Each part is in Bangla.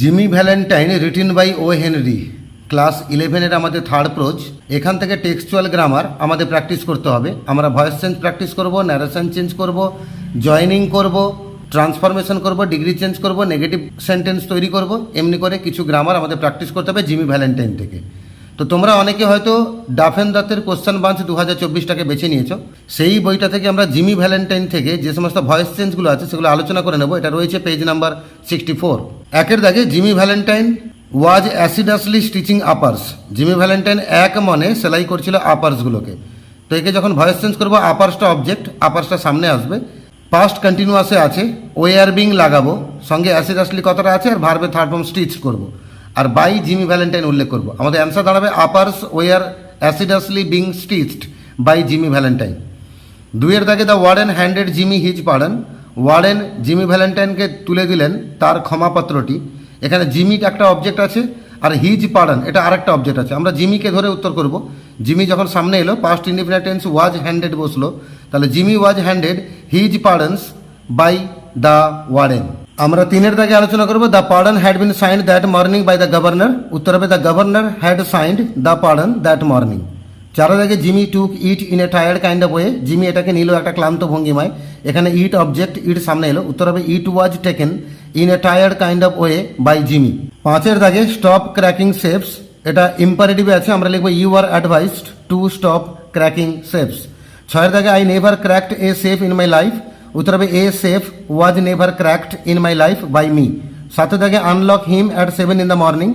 Jimmy Valentine written by O Henry class 11-এর আমাদের থার্ড প্রোজ। এখান থেকে টেক্সচুয়াল গ্রামার আমাদের প্র্যাকটিস করতে হবে। আমরা ভয়েস চেঞ্জ প্র্যাকটিস করব, ন্যারেশন চেঞ্জ করব, জয়নিং করব, ট্রান্সফরমেশন করব, ডিগ্রি চেঞ্জ করব, নেগেটিভ সেন্টেন্স তৈরি করব। এমনি করে কিছু গ্রামার আমাদের প্র্যাকটিস করতে হবে জিমি ভ্যালেন্টাইন থেকে। তো তোমরা অনেকে হয়তো ডাফেন দাতের কোশ্চেন বাঞ্চ 2024টাকে বেছে নিয়েছো। সেই বইটা থেকে আমরা জিমি ভ্যালেন্টাইন থেকে যে সমস্ত ভয়েস চেঞ্জগুলো আছে সেগুলো আলোচনা করে নেব। এটা রয়েছে পেজ নাম্বার 64। একের দাগে জিমি ভ্যালেন্টাইন ওয়াজ অ্যাসিডাসলি স্টিচিং আপার্স। জিমি ভ্যালেন্টাইন এক মনে সেলাই করছিল আপার্সগুলোকে। তো একে যখন ভয়েস চেঞ্জ করবো, আপার্সটা অবজেক্ট, আপার্সটা সামনে আসবে, পাস্ট কন্টিনিউয়াসে আছে, ওয়ার বিং লাগাবো, সঙ্গে অ্যাসিডাসলি কথাটা আছে, আর ভার্বে থার্ড ফর্ম স্টিচ করবো, আর বাই জিমি ভ্যালেন্টাইন উল্লেখ করবো। আমাদের অ্যান্সার দাঁড়াবে uppers were assiduously being stitched by Jimmy Valentine. দুইয়ের দাগে the warden handed Jimmy his pardon. Warden Jimmy ভ্যালেন্টাইনকে তুলে দিলেন তার ক্ষমাপত্রটি। এখানে জিমি একটা অবজেক্ট আছে আর হিজ পার্ডন এটা আরেকটা অবজেক্ট আছে। আমরা জিমিকে ধরে উত্তর করব। জিমি যখন সামনে এলো, past indefinite tense was handed বসলো, তাহলে Jimmy was handed his pardons by the warden. আমরা তিনের দাগে আলোচনা করব the pardon had been signed that morning by the governor. উত্তর হবে the governor had signed the pardon that morning. চারের দাগে Jimmy took it in a tired kind of way. Jimmy এটাকে নিল একটা ক্লান্ত ভঙ্গিমায়। এখানে ইট অবজেক্ট, ইট সামনে এলো, উত্তর হবে it was taken in a tired kind of way by Jimmy. পাঁচের দাগে স্টপ ক্র্যাকিং শেপস, এটা ইম্পারেটিভে আছে, আমরা লিখবো you are advised to stop cracking safes. ছয়ের দাগে I never cracked a safe in my life. উত্তর হবে a safe was never cracked in my life by me. সাতের দাগে unlock him at 7 in the morning,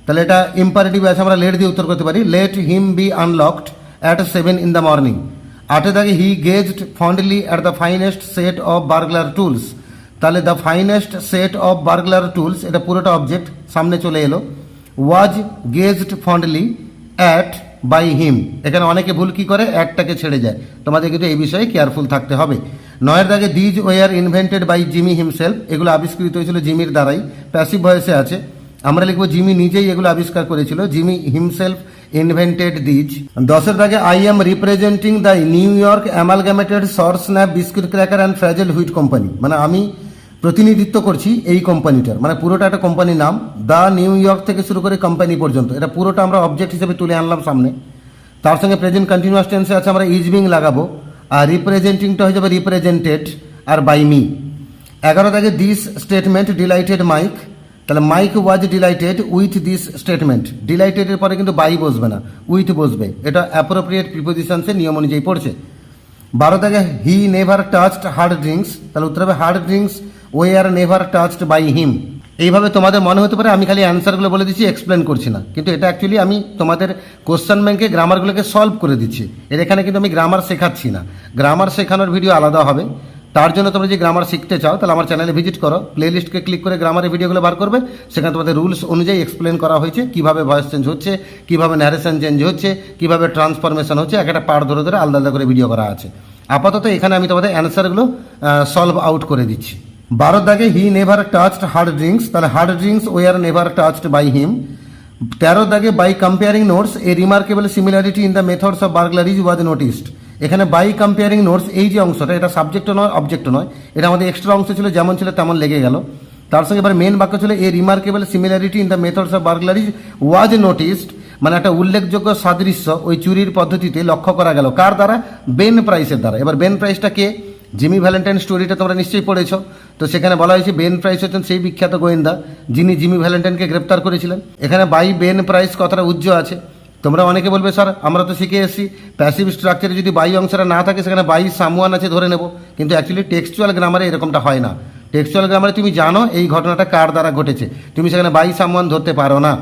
তাহলে এটা ইম্পারেটিভ আছে, আমরা লেট দিয়ে উত্তর করতে পারি, let him be unlocked at 7 in the morning। আটের দাগে he gazed fondly at the finest set of burglar tools, তাহলে the finest set of burglar tools এটা পুরোটা অবজেক্ট সামনে চলে এলো, ওয়াজ গেজড ফন্ডলি অ্যাট বাই হিম। এখানে অনেকে ভুল কি করে, অ্যাটটাকে ছেড়ে যায়, তোমাদের কিন্তু এই বিষয়ে কেয়ারফুল থাকতে হবে। নয়ের দাগে these war invented bye Jimmy himself, এগুলো আবিষ্কৃত হয়েছিল জিমির দ্বারাই, প্যাসিভ ভয়েসে আছে, আমরা লিখবো জিমি নিজেই এগুলো আবিষ্কার করেছিল, জিমি হিমসেলফ ইনভেন্টেড দিজ। দশের দাগে I am representing the New York amalgamated short snap biscuit cracker and frazzled wheat company, মানে আমি প্রতিনিধিত্ব করছি এই কোম্পানিটার, মানে পুরোটা একটা কোম্পানির নাম, দ্য নিউ ইয়র্ক থেকে শুরু করে কোম্পানি পর্যন্ত, এটা পুরোটা আমরা অবজেক্ট হিসেবে তুলে আনলাম সামনে। তার সঙ্গে প্রেজেন্ট কন্টিনিউয়াস টেন্সে আছে, আমরা ইজ বিং লাগাবো, আর রিপ্রেজেন্টিংটা হয়ে যাবে রিপ্রেজেন্টেড আর বাই মি। 11 দাগে দিস স্টেটমেন্ট ডিলাইটেড মাইক, তাহলে Mike was delighted with this statement, ডিলাইটেডের পরে কিন্তু বাই বসবে না, উইথ বসবে, এটা অ্যাপ্রোপ্রিয়েট প্রিপোজিশনসে নিয়ম অনুযায়ী পড়ছে। 12 দাগে he never touched hard drinks, তাহলে উত্তর হবে hard drinks were never touched by him. এইভাবে তোমাদের মনে হতে পারে আমি খালি অ্যান্সারগুলো বলে দিচ্ছি, এক্সপ্লেন করছি না, কিন্তু এটা অ্যাকচুয়ালি আমি তোমাদের কোশ্চেন ব্যাংকে গ্রামারগুলোকে সলভ করে দিচ্ছি। এর এখানে কিন্তু আমি গ্রামার শেখাচ্ছি না, গ্রামার শেখানোর ভিডিও আলাদা হবে। তার জন্য তোমরা যদি গ্রামার শিখতে চাও তাহলে আমার চ্যানেলে ভিজিট করো, প্লেলিস্টকে ক্লিক করে গ্রামারের ভিডিওগুলো বার করবে, সেখানে তোমাদের রুলস অনুযায়ী এক্সপ্লেন করা হয়েছে, কীভাবে ভয়েস চেঞ্জ হচ্ছে, কীভাবে ন্যারেশন চেঞ্জ হচ্ছে, কীভাবে ট্রান্সফরমেশন হচ্ছে, একটা পার্ট ধরে ধরে আলাদা আলাদা করে ভিডিও করা আছে। আপাতত এখানে আমি তোমাদের অ্যান্সারগুলো সলভ আউট করে দিচ্ছি। 12 দাগে he never touched hard drinks, তাহলে hard drinks were never touched by him. 13 দাগে by comparing notes a remarkable similarity in the methods of burglaries was noticed. এখানে বাই কম্পেয়ারিং নোটস এই যে অংশটা, এটা সাবজেক্টও নয় অবজেক্টও নয়, এটা আমাদের এক্সট্রা অংশ ছিল, যেমন ছিল তেমন লেগে গেল। তার সঙ্গে এবার মেন বাক্য ছিল a remarkable similarity in the methods of burglaries was noticed, মানে একটা উল্লেখযোগ্য সাদৃশ্য ওই চুরির পদ্ধতিতে লক্ষ্য করা গেল, কার দ্বারা, বেন প্রাইসের দ্বারা। এবার বেন প্রাইসটা কে, জিমি ভ্যালেন্টাইন স্টোরিটা তোমরা নিশ্চয়ই পড়েছো, তো সেখানে বলা হয়েছে বেন প্রাইস হচ্ছেন সেই বিখ্যাত গোয়েন্দা যিনি জিমি ভ্যালেন্টাইনকে গ্রেপ্তার করেছিলেন। এখানে বাই বেন প্রাইস কথাটা উজ্জ্ব আছে। তোমরা অনেকে বলবে স্যার আমরা তো শিখে এসেছি প্যাসিভ স্ট্রাকচারে যদি বাই অংশটা না থাকে সেখানে বাই সামওয়ান আছে ধরে নেব, কিন্তু অ্যাকচুয়ালি টেক্সচুয়াল গ্রামারে এরকমটা হয় না। টেক্সচুয়াল গ্রামারে তুমি জানো এই ঘটনাটা কার দ্বারা ঘটেছে, তুমি সেখানে বাই সামওয়ান ধরতে পারো না,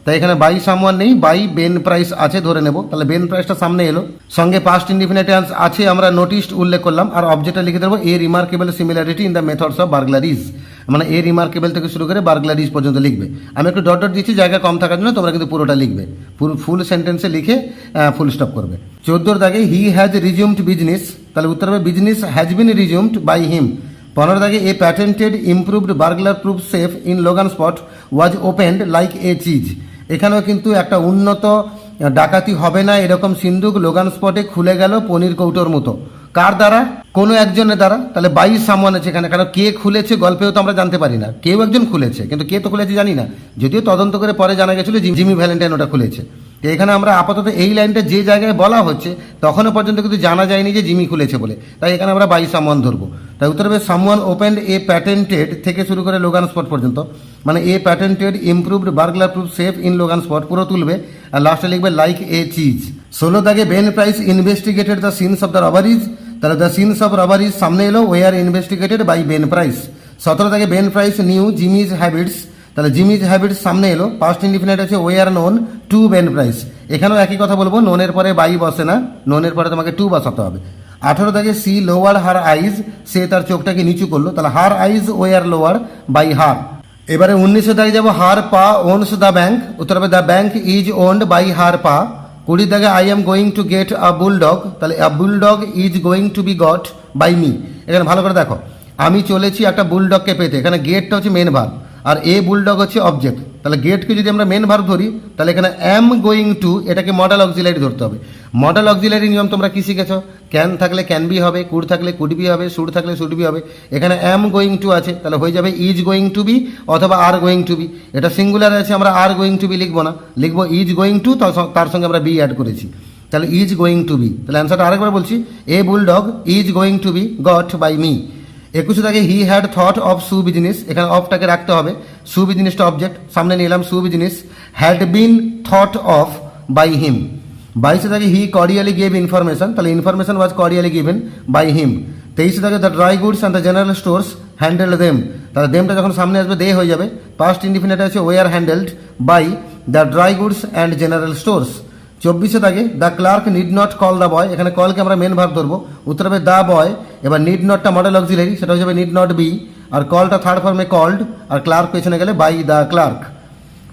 তাই এখানে বাই সামওয়ান নেই, বাই বেন প্রাইস আছে ধরে নেব, তাহলে বেন প্রাইসটা সামনে এলো, সঙ্গে পাস্ট ইনডিফিনিট টেন্স আছে, আমরা নোটিসড উল্লেখ করলাম, আর অবজেক্টটা লিখে দেবো a remarkable similarity in the methods of burglaries, মানে এ রিমার্কেবল থেকে শুরু করে বার্গলারিজ পর্যন্ত লিখবে। আমি একটু ডট ডট দিচ্ছি জায়গা কম থাকার জন্য, তোমরা কিন্তু পুরোটা লিখবে, পুরো ফুল সেন্টেন্সে লিখে ফুল স্টপ করবে। 14 দাগে হি হ্যাজ রিজিউমড বিজনেস, তাহলে উত্তর হবে business has been resumed by him. 15 দাগে a patented improved burglar proof safe in Logansport was opened like a cheese. এখানেও কিন্তু একটা উন্নত ডাকাতি হবে না এরকম সিন্দুক লোগান স্পটে খুলে গেল পনির কৌটোর মতো, কার দ্বারা? কোনো একজনের দ্বারা। তাহলে বাই সামওয়ান আছে এখানে, কারণ কে খুলেছে গল্পেও তো আমরা জানতে পারি না, কেউ একজন খুলেছে, কিন্তু কে তো খুলেছে জানি না, যদিও তদন্ত করে পরে জানা গেছিলো জিমি ভ্যালেন্টাইন ওটা খুলেছে। তো এখানে আমরা আপাতত এই লাইনটা যে জায়গায় বলা হচ্ছে তখনও পর্যন্ত কিন্তু জানা যায়নি যে জিমি খুলেছে বলে, তাই এখানে আমরা বাই সামওয়ান ধরবো। তাই উত্তর হবে সামওয়ান ওপেন্ড এ প্যাটেন্টেড থেকে শুরু করে লোগান স্পট পর্যন্ত, মানে a patented improved burglar proof safe in Logansport পুরো তুলবে, আর লাস্টে লিখবে লাইক এ চিজ। 16 দাগে Ben Price investigated the scenes of the robberies, তাহলে দ্য সিনস অফ রবারিজ সামনে এলো, were investigated by Ben Price. 17 দাগে Ben Price knew Jimmy's habits, তাহলে জিমিজ হ্যাবিটস সামনে এলো, পাস্ট ইনডিফিনিট আছে were known to Ben Price. এখানেও একই কথা বলবো, নোনের পরে বাই বসে না, নোনের পরে তোমাকে টু বসাতে হবে। 18 দাগে সি লোয়ার হার আইজ, সে তার চোখটাকে নিচু করলো, তাহলে her eyes were lower by her. এবারে 19 দাগে যাবো, হার পা ওনস দ্য ব্যাংক, উত্তর হবে the bank is owned by her pa. 20 দাগে I am going to get a bulldog, তাহলে a bulldog is going to be got by me. এখানে ভালো করে দেখো, আমি চলেছি একটা বুলডগকে পেতে, এখানে গেটটা হচ্ছে মেন ভার্ব আর এ বুলডগ হচ্ছে অবজেক্ট, তাহলে গেটকে যদি আমরা মেন ভার্ব ধরি তাহলে এখানে অ্যাম গোয়িং টু এটাকে মডেল অক্সিলারি ধরতে হবে। মডেল অক্সিলারি নিয়ম তোমরা কি শিখেছো? ক্যান থাকলে ক্যান বি হবে, কুড থাকলে কুড বি হবে, শুড থাকলে শুড বি হবে। এখানে অ্যাম গোয়িং টু আছে, তাহলে হয়ে যাবে ইজ গোয়িং টু বি অথবা আর গোয়িং টু বি। এটা সিঙ্গুলার আছে, আমরা আর গোয়িং টু বি লিখবো না, লিখবো ইজ গোয়িং টু, তার সঙ্গে আমরা বি অ্যাড করেছি, তাহলে ইজ গোয়িং টু বি। তাহলে অ্যান্সারটা আরেকবার বলছি, a bulldog is going to be got by me. 21 দাগে he had thought of shoe business, এখানে অফটাকে রাখতে হবে, সু বিজনেসটা অবজেক্ট, সামনে নিলাম সু business, had been thought of by him. 22 দাগে হি কর্ডিয়ালি গেভ ইনফরমেশন, তাহলে information was cordially given by him. 23 দাগে the dry goods and the general stores handle them, তাহলে দেমটা যখন সামনে আসবে দে হয়ে যাবে, পাস্ট ইনডিফিনিট আছে were handled by the dry goods and general stores. 24 দাগে the clerk need not call the boy, এখানে কলকে আমরা মেন ভার্ব ধরবো, উত্তর হবে দ্য বয়। এবার নিড নটটা মডেল অক্সিলারি, সেটা হয়ে যাবে নিড নট বি, আর কলটা থার্ড ফর্মে কল্ড, আর ক্লার্ক পেছনে গেলে বাই দ্য ক্লার্ক।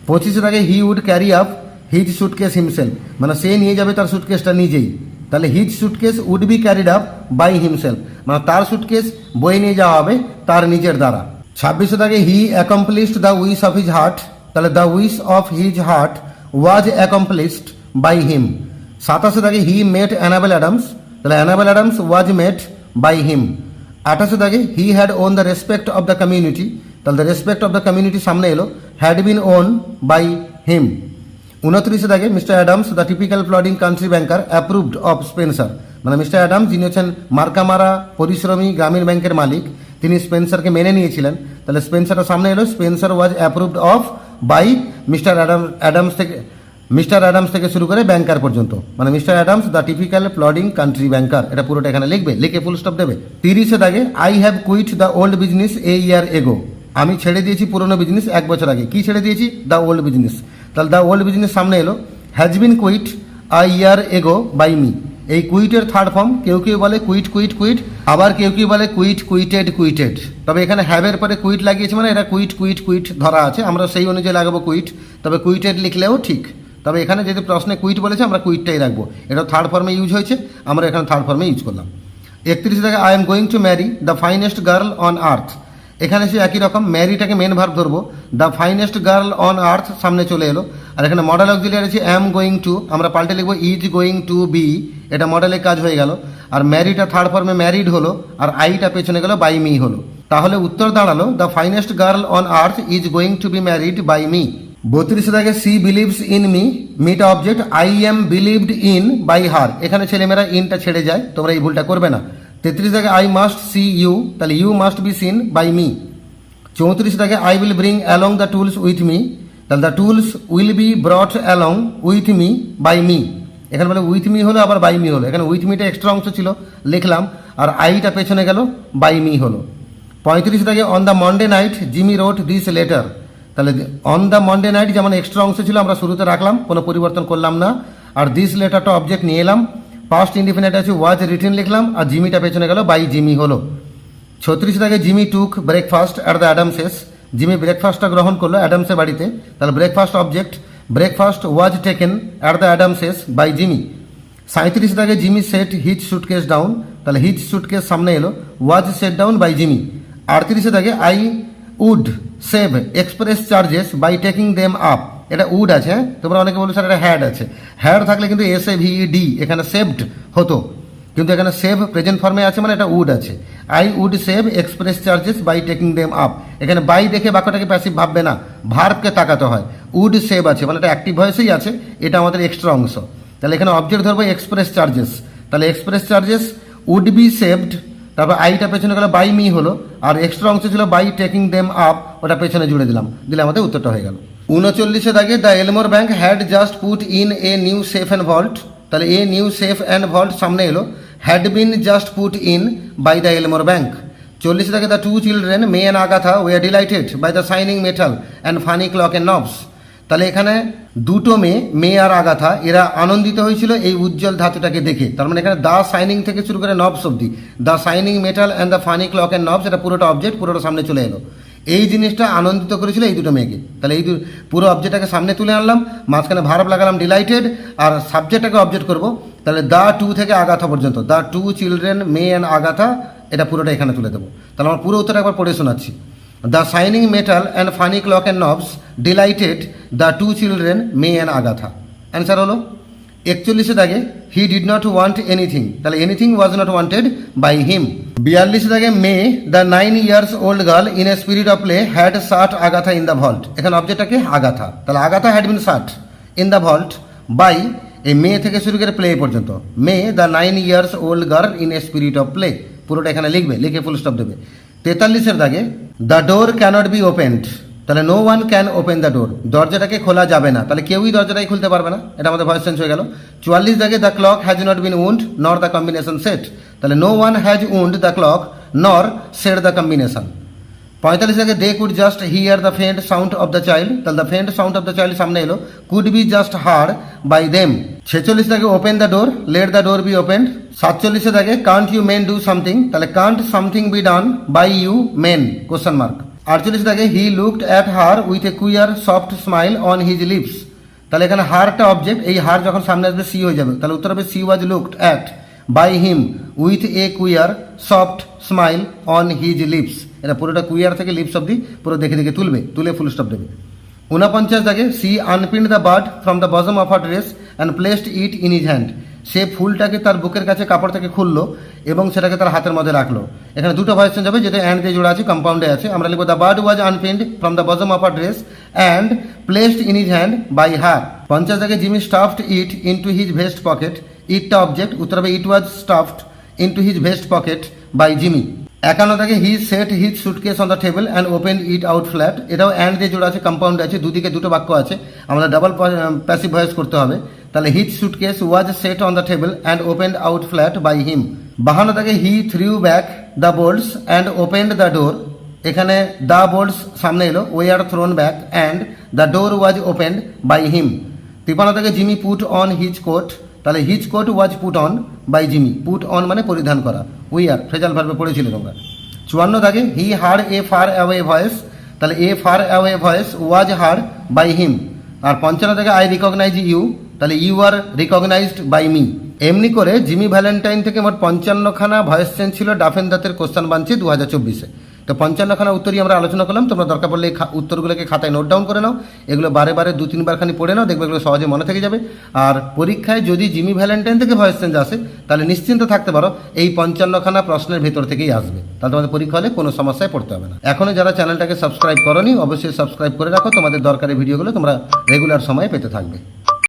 25 দাগে he would carry up his suitcase himself, মানে সে নিয়ে যাবে তার সুটকেসটা নিজেই, তাহলে his suitcase would be carried up by himself, মানে তার সুটকেস বয়ে নিয়ে যাওয়া হবে তার নিজের দ্বারা। 26 দাগে he accomplished the wish of his heart, তাহলে the wish of his heart was accomplished by him. 27 দাগে হি মেট অ্যানাবেল অ্যাডামস, তাহলে Annabel Adams was met by him. 28 দাগে he had won the respect of the community, তাহলে the respect of the community সামনে এলো, had been won by him. 29 দাগে mister Adams the typical plodding country banker approved of Spencer, মানে মিস্টার অ্যাডামস যিনি হচ্ছেন মার্কামারা পরিশ্রমী গ্রামীণ ব্যাংকের মালিক, তিনি স্পেন্সারকে মেনে নিয়েছিলেন, তাহলে স্পেন্সারটা সামনে এলো, Spencer was approved of by mister Adams থেকে শুরু করে ব্যাংকার পর্যন্ত, মানে mister Adams the typical plodding country banker, এটা পুরোটা এখানে লিখবে, লিখে ফুল স্টপ দেবে। 30 দাগে I have quit the old business a year ago, আমি ছেড়ে দিয়েছি পুরনো বিজনেস 1 বছর আগে। কি ছেড়ে দিয়েছি? দ্য ওল্ড বিজনেস, তাহলে দ্য ওল্ড বিজনেস সামনে এলো, হ্যাজ বিন কুইট আ ইয়ার এগো বাই মি। এই কুইটের থার্ড ফর্ম কেউ কেউ বলে কুইট কুইট কুইট, আবার কেউ কেউ বলে কুইট কুইটেড কুইটেড, তবে এখানে হ্যাভের পরে কুইট লাগিয়েছে মানে এটা কুইট কুইট কুইট ধরা আছে, আমরা সেই অনুযায়ী লাগাবো কুইট, তবে কুইটেড লিখলেও ঠিক, তবে এখানে যদি প্রশ্নে কুইট বলেছে আমরা কুইটটাই রাখবো, এটা থার্ড ফর্মে ইউজ হয়েছে, আমরা এখানে থার্ড ফর্মে ইউজ করলাম। 31 থেকে I am going to marry the finest girl on আর্থ, এখানে সে একই রকম ম্যারিটাকে মেন ভার্ব ধরবো, দ্য ফাইনেস্ট গার্ল অন আর্থ সামনে চলে এলো, আর এখানে মডেল অক্সিলিয়ারি আছে অ্যাম গোয়িং টু, আমরা পাল্টে লিখবো ইজ গোয়িং টু বি, এটা মডেলের কাজ হয়ে গেল, আর ম্যারিটা থার্ড ফর্মে ম্যারিড হলো, আর আইটা পেছনে গেল বাই মি হলো, তাহলে উত্তর দাঁড়ালো the finest girl on earth is going to be married by me. 32 থেকে সি বিলিভস ইন মি, মিটা object, I am believed in by her, এখানে ছেলেমেয়েরা ইনটা ছেড়ে যায়, তোমরা এই ভুলটা করবে না। 33 থেকে আই মাস্ট সি ইউ, তাহলে you must be seen by me. 34 থেকে I will bring along the tools with me, তাহলে the tools will be brought along with me by me, এখানে বলে উইথ মি হলো আবার বাই মি হলো, এখানে উইথ মিটা এক্সট্রা অংশ ছিল লিখলাম, আর আইটা পেছনে গেল বাই মি হলো। 35 থেকে on the Monday night Jimmy wrote this letter, তাহলে অন দ্য মন্ডে নাইট যেমন এক্সট্রা অংশ ছিল আমরা শুরুতে রাখলাম, কোনো পরিবর্তন করলাম না, আর দিস লেটারটা অবজেক্ট নিয়ে এলাম, পাস্ট ইনডিফিনিট আছে ওয়াজ রিটেন লিখলাম, আর জিমিটা পেছনে গেল বাই জিমি হলো। 36 থেকে Jimmy took breakfast at the Adamses, Jimmy ব্রেকফাস্টটা গ্রহণ করলো অ্যাডামসের বাড়িতে, তাহলে breakfast object, breakfast was taken at the Adamses by Jimmy. 37 থেকে Jimmy set his suitcase down, তাহলে হিজ সুটকেস সামনে এলো, was set down by Jimmy. 38 থেকে I would save express charges by taking them up, এটা উড আছে, হ্যাঁ তোমরা অনেকে বলো স্যার এটা হ্যাড আছে, হ্যাড থাকলে কিন্তু SAVED এখানে সেভড হতো, কিন্তু এখানে সেভ প্রেজেন্ট ফর্মে আছে মানে এটা উড আছে। I would save express charges by taking them up. এখানে বাই দেখে বাক্যটাকে প্যাসিভ ভাববে না, ভার্বকে তাকাতে হয়। উড সেভ আছে মানে এটা অ্যাক্টিভ ভয়েসেই আছে, এটা আমাদের এক্সট্রা অংশ। তাহলে এখানে অবজেক্ট ধরবো এক্সপ্রেস চার্জেস, তাহলে express charges would be saved, তারপর আইটা পেছনে গেল বাই মি হলো, আর এক্সট্রা অংশ ছিল বাই টেকিং দেম আপ, ওটা পেছনে জুড়ে দিলাম, দিলে আমাদের উত্তরটা হয়ে গেল। 39 দাগে the Elmore bank had just put in a new safe and vault, তাহলে a new safe and vault সামনে এলো, had been just put in by the Elmore bank. 40 দাগে the two children May and Agatha were delighted by the shining metal and funny clock and knobs, তাহলে এখানে দুটো মেয়ে আর আগাথা এরা আনন্দিত হয়েছিল এই উজ্জ্বল ধাতুটাকে দেখে। তার মানে এখানে দ্য শাইনিং থেকে শুরু করে নবস অব্দি, the shining metal and the funny clock and knobs, এটা পুরোটা অবজেক্ট, পুরোটা সামনে চলে এলো। এই জিনিসটা আনন্দিত করেছিল এই দুটো মেয়েকে, তাহলে এই পুরো অবজেক্টটাকে সামনে তুলে আনলাম, মাঝখানে ভার্ব লাগালাম ডিলাইটেড, আর সাবজেক্টটাকে অবজেক্ট করব, তাহলে দ্য টু থেকে আগাথা পর্যন্ত, the two children May and Agatha, এটা পুরোটা এখানে তুলে দেবো। তাহলে আমার পুরো উত্তরটা একবার পড়ে শোনাচ্ছি। The shining metal and funny clock and knobs delighted the two children May and Agatha. Answer হলো 41 দাগে he did not want anything, তাহলে anything was not wanted by him. 42 দাগে May the 9 years old girl in a spirit of play had shut Agatha in the vault, এখানে অবজেক্টটাকে আগাথা, তাহলে Agatha had been shut in the vault by, এই মে থেকে শুরু করে প্লে পর্যন্ত, May the 9 years old girl in a spirit of play, পুরোটা এখানে লিখবে, লিখে ফুল স্টপ দেবে। 43 দাগে the door cannot be opened, তাহলে no one can open the door, দরজাটাকে খোলা যাবে না, তাহলে কেউই দরজাটাই খুলতে পারবে না, এটা আমাদের ভয়েস চেঞ্জ হয়ে গেল। 44 দাগে the clock has not been wound nor the combination set, তাহলে no one has wound the clock nor set the combination. 45 দাগে they could just hear the faint sound of the child, তাহলে the faint sound of the child সামনে এলো, could be just heard by them. 46 দাগে open the door let the door be opened. 47 দাগে can't you men do something, তাহলে Kant something be done by you men question mark. 48 দাগে he looked at her with a queer soft smile on his lips, তাহলে এখানে হারটা অবজেক্ট, এই হার যখন সামনে আসবে সি হয়ে যাবে, তাহলে উত্তর হবে she was looked at by him with a queer soft smile on his lips, এটা পুরোটা কুইয়ার থেকে লিপস অব্দি পুরো দেখে দেখে তুলবে, তুলে ফুল স্টপ দেবে। 49 দাগে she unpinned the bird from the bosom of her dress and placed it in his hand, সে ফুলটাকে তার বুকের কাছে কাপড় থেকে খুললো এবং সেটাকে তার হাতের মধ্যে রাখলো। এখানে দুটো ভয়েস চেঞ্জ হবে, যেটা অ্যান্ড দিয়ে জোড়া আছে, কম্পাউন্ডে আছে। আমরা লিখবো the bird was unpinned from the bosom of her dress and placed in his hand by her. 50 দাগে Jimmy stuffed it into his vest pocket, ইটটা অবজেক্ট, উত্তর হবে it was stuffed into his vest pocket by Jimmy. 51 দাগে he set his suitcase on the table and open it out flat, এটাও অ্যান্ড দিয়ে জোড়া আছে, কম্পাউন্ড আছে, দুদিকে দুটো বাক্য আছে, আমাদের ডাবল প্যাসিভ ভয়েস করতে হবে। তাহলে his suitcase was set on the table and opened out flat by him. 52 দাগে he threw back the bolts and opened the door, এখানে দ্য বোল্টস সামনে এলো, were thrown back and the door was opened by him. 53 দাগে Jimmy put on his coat, তাহলে his coat was put on by Jimmy, put on মানে পরিধান করা, উইয়ার ফ্রেজাল ভার্বে পড়েছিল তোমরা। 54 দাগে he heard a far away voice, তাহলে a far away voice was heard by him. আর 55 দাগে আই রিকগনাইজ ইউ, তাহলে you are recognized by me. এমনি করে জিমি ভ্যালেন্টাইন থেকে মোট 55খানা ভয়েস চেঞ্জ ছিল ডাফেন দাঁতের কোশ্চেন বানছে 2024-এ। তো 55খানা উত্তরই আমরা আলোচনা করলাম, তোমরা দরকার পড়লে এই উত্তরগুলোকে খাতায় নোট ডাউন করে নাও, এগুলো বারে বারে 2-3 খানি পড়ে নাও, দেখবে এগুলো সহজে মনে থেকে যাবে। আর পরীক্ষায় যদি জিমি ভ্যালেন্টাইন থেকে ভয়েস চেঞ্জ আসে তাহলে নিশ্চিন্ত থাকতে পারো এই 55খানা প্রশ্নের ভেতর থেকেই আসবে, তাহলে তোমাদের পরীক্ষা হলে কোনো সমস্যায় পড়তে হবে না। এখনও যারা চ্যানেলটাকে সাবস্ক্রাইব করোনি অবশ্যই সাবস্ক্রাইব করে রাখো, তোমাদের দরকারি ভিডিওগুলো তোমরা রেগুলার সময়ে পেতে থাকবে।